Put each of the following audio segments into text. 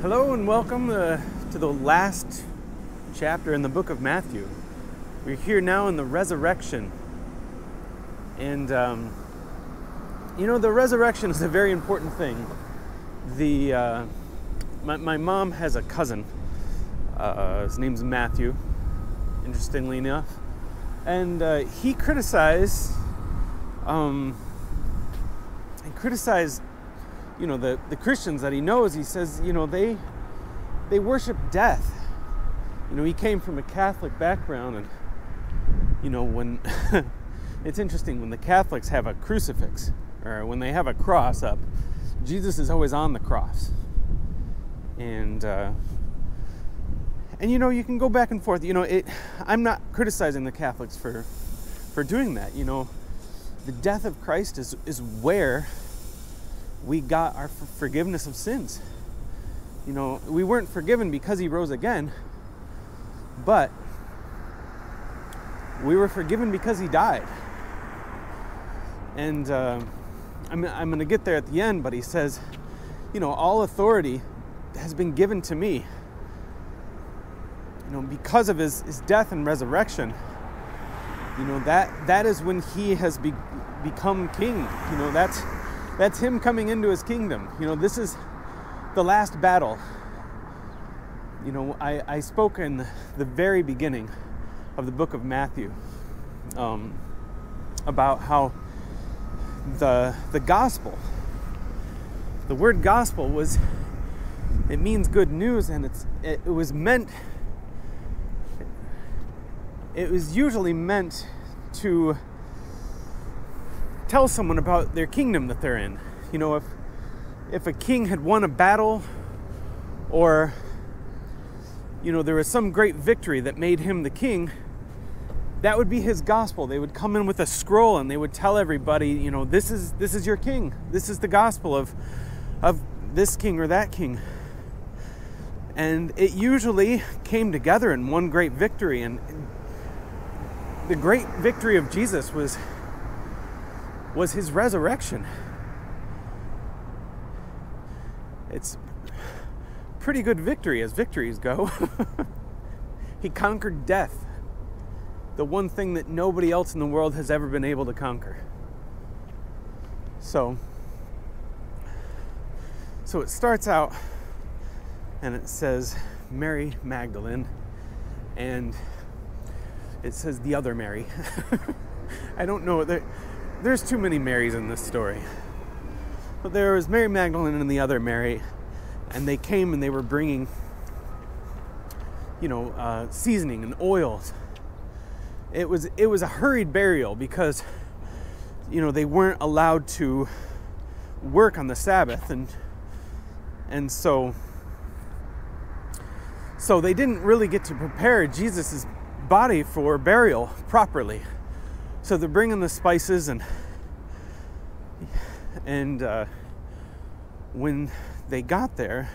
Hello and welcome to the last chapter in the book of Matthew. We're here now in the resurrection. And, the resurrection is a very important thing. My mom has a cousin. His name's Matthew, interestingly enough. And he criticized the Christians that he knows. He says, they worship death. He came from a Catholic background, and, when it's interesting, when the Catholics have a crucifix, or when they have a cross up, Jesus is always on the cross. And you can go back and forth. I'm not criticizing the Catholics for doing that. The death of Christ is where we got our forgiveness of sins. We weren't forgiven because he rose again, but we were forgiven because he died. And I'm going to get there at the end, but he says, all authority has been given to me. Because of his death and resurrection, that is when he has become king. That's him coming into his kingdom. This is the last battle. I spoke in the very beginning of the book of Matthew about how the gospel, the word gospel it means good news, and it was usually meant to tell someone about their kingdom that they're in. If a king had won a battle, or there was some great victory that made him the king, that would be his gospel. They would come in with a scroll and they would tell everybody, this is your king. This is the gospel of this king or that king. And it usually came together in one great victory. And the great victory of Jesus was his resurrection. It's pretty good victory as victories go. He conquered death, the one thing that nobody else in the world has ever been able to conquer. So it starts out and it says Mary Magdalene, and it says the other Mary. I don't know, there's too many Marys in this story. But there was Mary Magdalene and the other Mary, and they came and they were bringing, seasoning and oils. It was a hurried burial because, they weren't allowed to work on the Sabbath, and so they didn't really get to prepare Jesus's body for burial properly. So they're bringing the spices, and when they got there,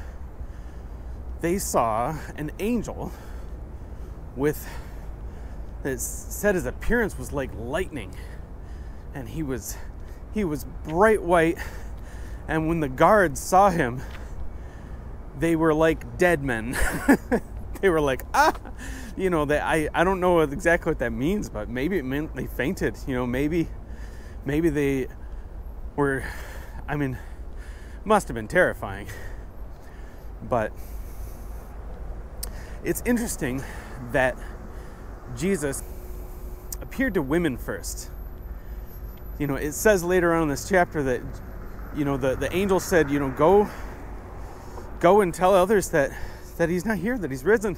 they saw an angel it said his appearance was like lightning, and he was bright white, and when the guards saw him, they were like dead men. They were like, I don't know exactly what that means, but maybe it meant they fainted. Maybe they were, must have been terrifying. But it's interesting that Jesus appeared to women first. It says later on in this chapter that, the angel said, go and tell others that he's not here, that he's risen.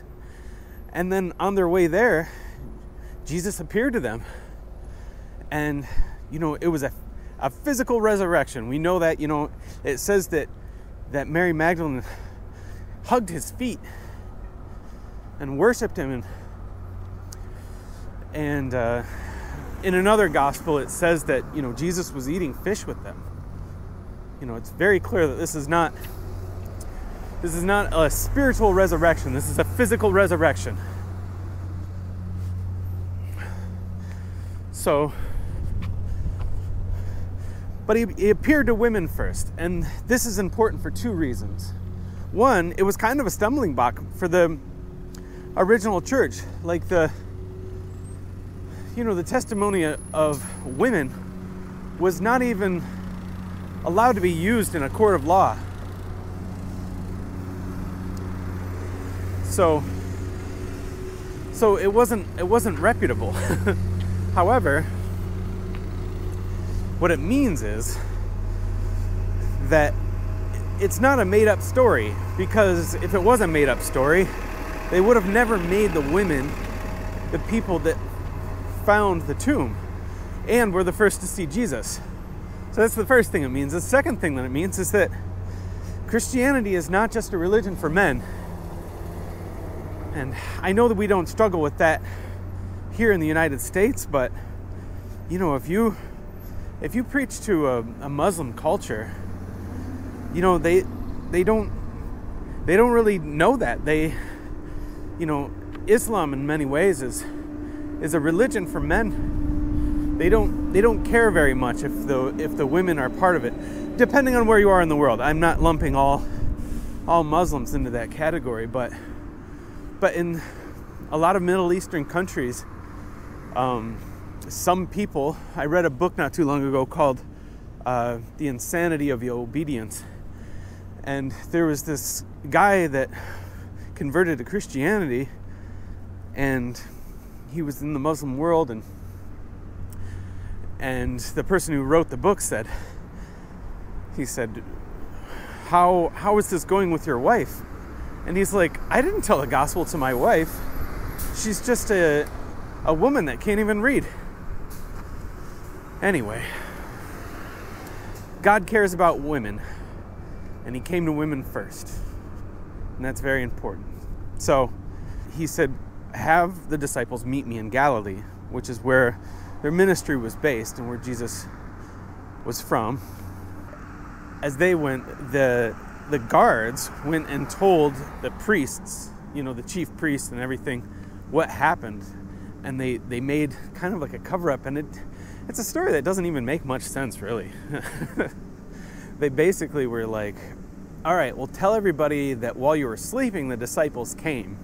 And then on their way there, Jesus appeared to them. And, it was a physical resurrection. We know that, it says that Mary Magdalene hugged his feet and worshiped him. And in another gospel, it says that, Jesus was eating fish with them. It's very clear that this is not a spiritual resurrection. This is a physical resurrection. But he appeared to women first. And this is important for two reasons. one, it was kind of a stumbling block for the original church. Like the testimony of women was not even allowed to be used in a court of law. So it wasn't reputable. However, what it means is that it's not a made-up story, because if it was a made-up story, they would have never made the women the people that found the tomb and were the first to see Jesus. So that's the first thing it means. The second thing that it means is that Christianity is not just a religion for men. And I know that we don't struggle with that here in the United States, but if you preach to a Muslim culture, they don't really know that. Islam in many ways is a religion for men. They don't care very much if the women are part of it, depending on where you are in the world. I'm not lumping all Muslims into that category, but in a lot of Middle Eastern countries, some people, I read a book not too long ago called The Insanity of Obedience, and there was this guy that converted to Christianity, and he was in the Muslim world, and the person who wrote the book said, how is this going with your wife? And he's like, I didn't tell the gospel to my wife. She's just a woman that can't even read. Anyway, God cares about women, and he came to women first. And that's very important. So he said, have the disciples meet me in Galilee, which is where their ministry was based and where Jesus was from. As they went, the guards went and told the priests, the chief priests and everything, what happened. And they made kind of like a cover-up, and it's a story that doesn't even make much sense, really. They basically were like, all right, well, tell everybody that while you were sleeping, the disciples came.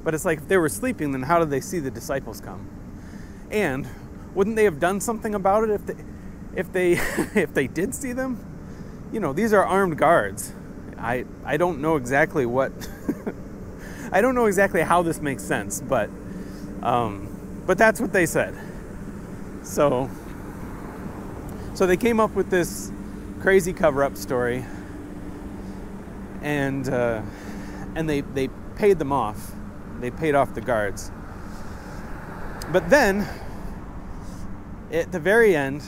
But it's like, if they were sleeping, then how did they see the disciples come? And wouldn't they have done something about it if they did see them? These are armed guards. I don't know exactly what I don't know exactly how this makes sense, but that's what they said. So they came up with this crazy cover-up story, and they paid them off. They paid off the guards. But then, at the very end,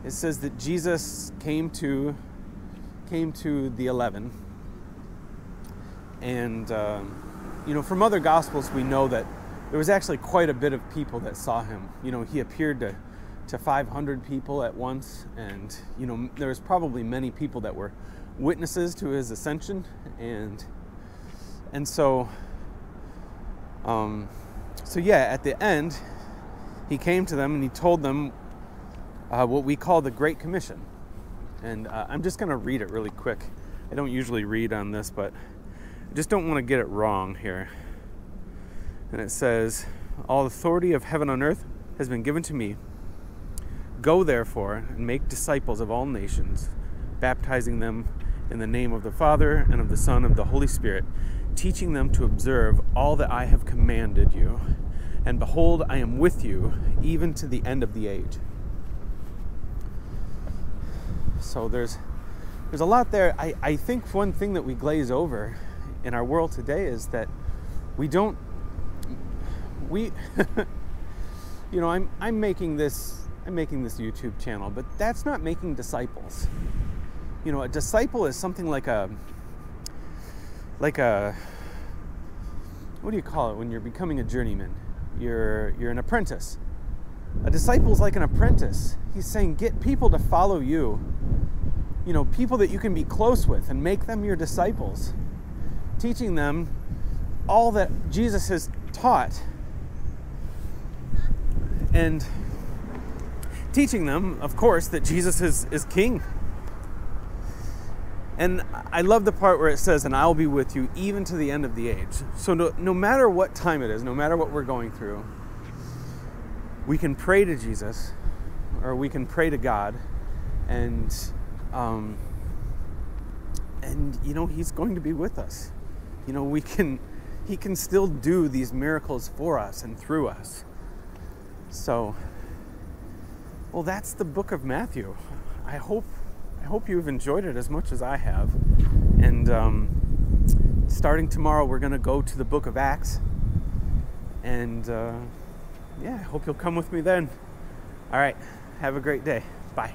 it says that Jesus came to the 11. And, from other Gospels, we know that there was actually quite a bit of people that saw him. He appeared to 500 people at once. And, there was probably many people that were witnesses to his ascension. And so at the end, he came to them and he told them what we call the Great Commission. And I'm just going to read it really quick. I don't usually read on this, but I just don't want to get it wrong here. And it says, all authority of heaven on earth has been given to me. Go therefore and make disciples of all nations, baptizing them in the name of the Father and of the Son and of the Holy Spirit, teaching them to observe all that I have commanded you. And behold, I am with you even to the end of the age. So there's a lot there. I think one thing that we glaze over in our world today is that I'm making this YouTube channel, but that's not making disciples. A disciple is something like a what do you call it when you're becoming a journeyman? You're an apprentice. A disciple is like an apprentice. He's saying, get people to follow you. People that you can be close with, and make them your disciples. Teaching them all that Jesus has taught. And teaching them, of course, that Jesus is king. And I love the part where it says, and I'll be with you even to the end of the age. So no matter what time it is, no matter what we're going through, we can pray to Jesus, or we can pray to God, and he's going to be with us. He can still do these miracles for us and through us. So, well, that's the book of Matthew. I hope you've enjoyed it as much as I have. And starting tomorrow, we're going to go to the book of Acts. And I hope you'll come with me then. All right, have a great day. Bye.